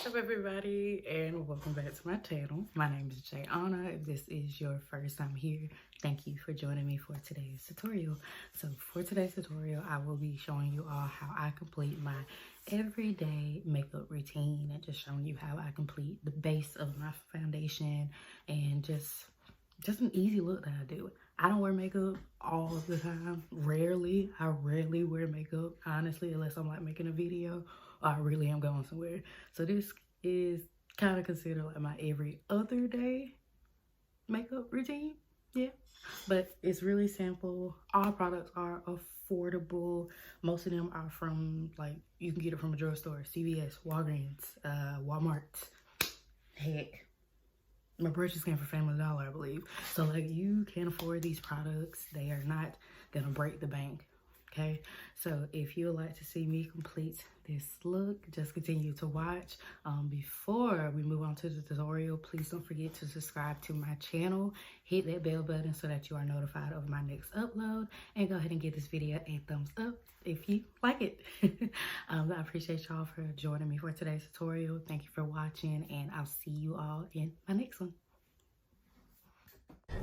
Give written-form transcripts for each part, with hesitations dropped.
What's up, everybody, and welcome back to my channel. My name is Jayana. If this is your first time here, thank you for joining me for today's tutorial. So for today's tutorial, I will be showing you all how I complete my everyday makeup routine and just showing you how I complete the base of my foundation and just an easy look that I do. I don't wear makeup all of the time. I rarely wear makeup, honestly, unless I'm like making a video or I really am going somewhere. So this is kind of considered like my every other day makeup routine. Yeah, but it's really simple. All products are affordable. Most of them are from, like, you can get it from a drugstore, CVS, Walgreens, Walmart. Heck, my brushes came from Family Dollar, I believe. So like, you can afford these products. They are not gonna break the bank. Okay, so if you would like to see me complete this look, just continue to watch. Before we move on to the tutorial, please don't forget to subscribe to my channel. Hit that bell button so that you are notified of my next upload, and go ahead and give this video a thumbs up if you like it. I appreciate y'all for joining me for today's tutorial. Thank you for watching, and I'll see you all in my next one.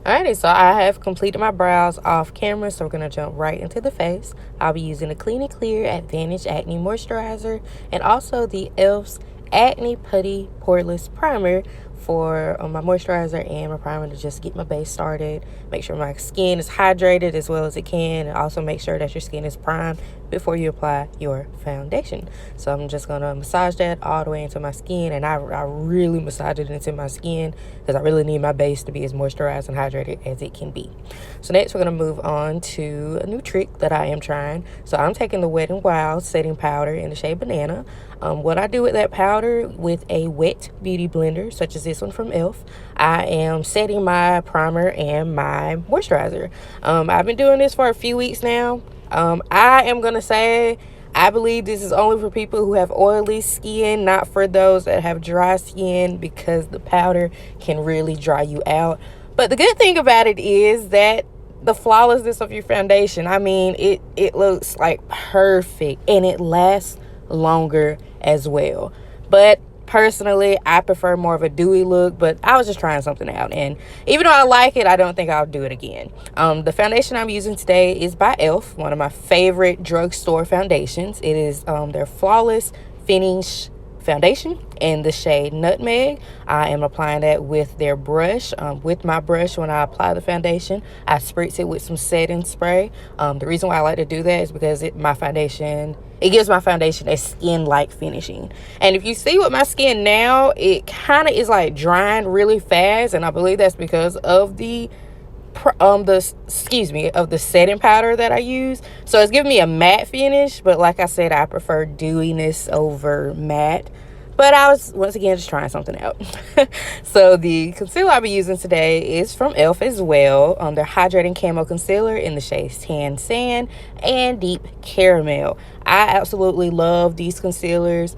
Alrighty, so I have completed my brows off camera, so we're going to jump right into the face. I'll be using the Clean and Clear Advantage Acne Moisturizer and also the e.l.f.'s Acne Putty Poreless Primer for my moisturizer and my primer to just get my base started. Make sure my skin is hydrated as well as it can, and also make sure that your skin is primed before you apply your foundation. So I'm just going to massage that all the way into my skin, and I really massage it into my skin because I really need my base to be as moisturized and hydrated as it can be. So next we're going to move on to a new trick that I am trying. So I'm taking the Wet n Wild setting powder in the shade Banana. What I do with that powder, with a wet beauty blender such as this one from e.l.f., I am setting my primer and my moisturizer. I've been doing this for a few weeks now. I am gonna say I believe this is only for people who have oily skin, not for those that have dry skin, because the powder can really dry you out. But the good thing about it is that the flawlessness of your foundation, I mean, it looks like perfect, and it lasts longer as well. But personally, I prefer more of a dewy look, but I was just trying something out, and even though I like it, I don't think I'll do it again. The foundation I'm using today is by e.l.f., one of my favorite drugstore foundations. It is their Flawless Finish foundation in the shade Nutmeg. I am applying that with their brush. With my brush, when I apply the foundation, I spritz it with some setting spray. The reason why I like to do that is because it gives my foundation a skin-like finishing. And if you see with my skin now, it kind of is like drying really fast, and I believe that's because of the setting powder that I use. So it's giving me a matte finish, but like I said, I prefer dewiness over matte. But I was, once again, just trying something out. So the concealer I'll be using today is from e.l.f. as well. Their Hydrating Camo Concealer in the shades Tan Sand and Deep Caramel. I absolutely love these concealers.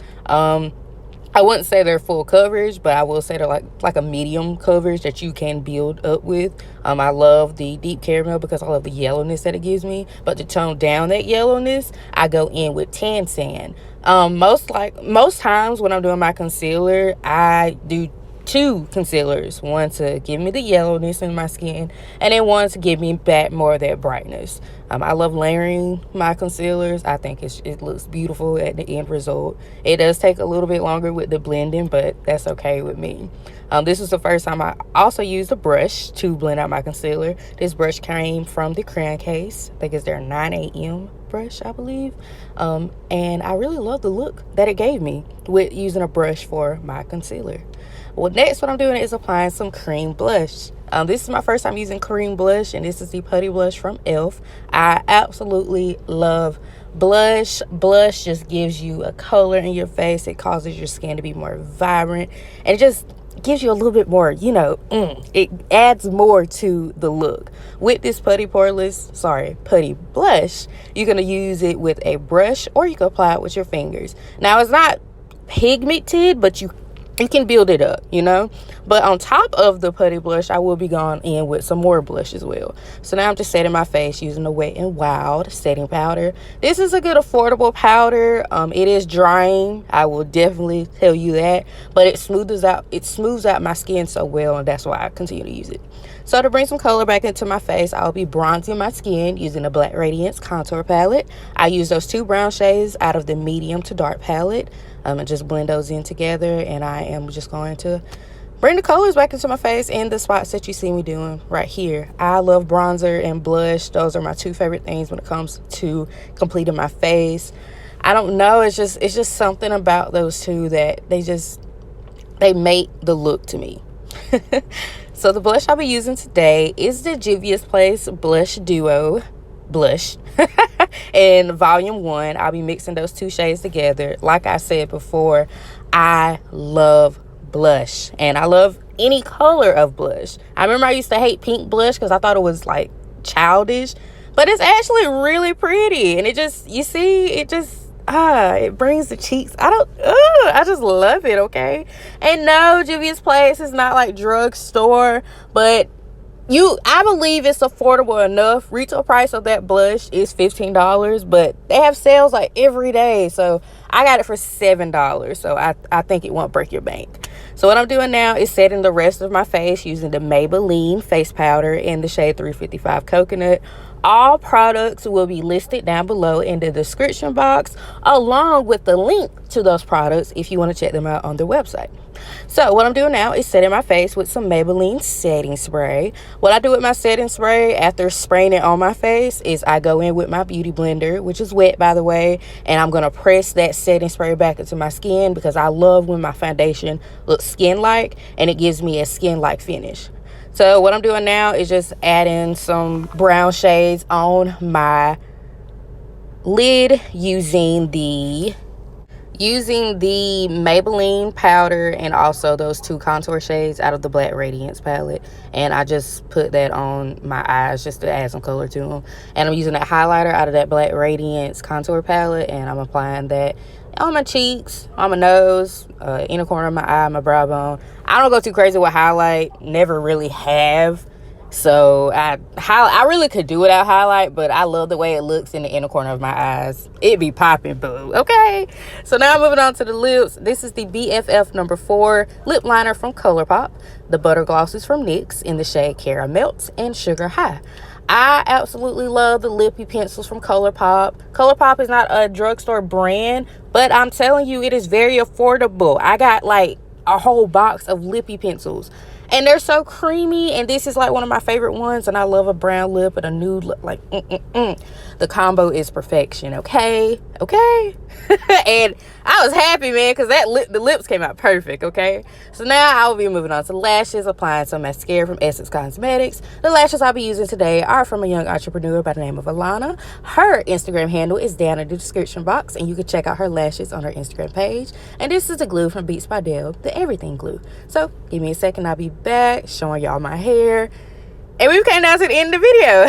I wouldn't say they're full coverage, but I will say they're like a medium coverage that you can build up with. I love the Deep Caramel because I love the yellowness that it gives me. But to tone down that yellowness, I go in with Tan Sand. Most times when I'm doing my concealer, I do two concealers, one to give me the yellowness in my skin, and then one to give me back more of that brightness. I love layering my concealers. I think it looks beautiful at the end result. It does take a little bit longer with the blending, but that's okay with me. This is the first time I also used a brush to blend out my concealer. This brush came from the Crayon Case. I think it's their 9 a.m. brush, I believe. And I really love the look that it gave me with using a brush for my concealer. Well, next what I'm doing is applying some cream blush. This is my first time using cream blush, and this is the Putty Blush from e.l.f. I absolutely love blush. Blush just gives you a color in your face. It causes your skin to be more vibrant, and it just gives you a little bit more, it adds more to the look. With this Putty Blush, you're going to use it with a brush, or you can apply it with your fingers. Now, it's not pigmented, but you can build it up, But on top of the Putty Blush, I will be going in with some more blush as well. So now I'm just setting my face using the Wet n Wild setting powder. This is a good affordable powder. It is drying, I will definitely tell you that, but it smooths out my skin so well, and that's why I continue to use it. So to bring some color back into my face, I'll be bronzing my skin using the Black Radiance contour palette. I use those 2 brown shades out of the medium to dark palette, and just blend those in together, and I am just going to bring the colors back into my face in the spots that you see me doing right here. I love bronzer and blush. Those are my 2 favorite things when it comes to completing my face. I don't know, it's just something about those 2 that they make the look to me. So the blush I'll be using today is the Juvia's Place Blush Duo Blush. In volume 1, I'll be mixing those 2 shades together. Like I said before, I love blush, and I love any color of blush. I remember I used to hate pink blush because I thought it was like childish, but it's actually really pretty, and it brings the cheeks. I just love it. Okay, and no, Juvia's Place is not like drugstore, but I believe it's affordable enough. Retail price of that blush is $15, but they have sales like every day, so I got it for $7, so I think it won't break your bank. So what I'm doing now is setting the rest of my face using the Maybelline face powder in the shade 355 Coconut. All products will be listed down below in the description box, along with the link to those products if you want to check them out on their website. So what I'm doing now is setting my face with some Maybelline setting spray. What I do with my setting spray after spraying it on my face is I go in with my beauty blender, which is wet by the way, and I'm going to press that setting spray back into my skin because I love when my foundation looks skin-like and it gives me a skin-like finish. So what I'm doing now is just adding some brown shades on my lid using the Maybelline powder and also those 2 contour shades out of the Black Radiance palette, and I just put that on my eyes just to add some color to them. And I'm using that highlighter out of that Black Radiance contour palette, and I'm applying that on my cheeks, on my nose, inner corner of my eye, my brow bone. I don't go too crazy with highlight, never really have. So I really could do without highlight, but I love the way it looks in the inner corner of my eyes. It be popping, boo. Okay, so now moving on to the lips. This is the BFF number 4 lip liner from Coloupop. The butter gloss is from NYX in the shade Caramel and Sugar High. I absolutely love the lippy pencils from Coloupop. Coloupop is not a drugstore brand, but I'm telling you, it is very affordable. I got like a whole box of lippy pencils, and they're so creamy, and this is like one of my favorite ones, and I love a brown lip and a nude lip. Like the combo is perfection. Okay and I was happy, man, because the lips came out perfect. Okay, so now I will be moving on to lashes, applying some mascara from Essence Cosmetics. The lashes I'll be using today are from a young entrepreneur by the name of Alana. Her Instagram handle is down in the description box, and you can check out her lashes on her Instagram page. And this is the glue from Beats by Dell, the everything glue. So give me a second, I'll be back showing y'all my hair, and we came down to the end of the video.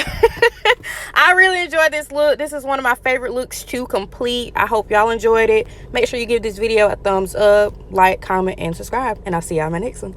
I really enjoyed this look. This is one of my favorite looks to complete. I hope y'all enjoyed it. Make sure you give this video a thumbs up, like, comment, and subscribe, and I'll see y'all in my next one.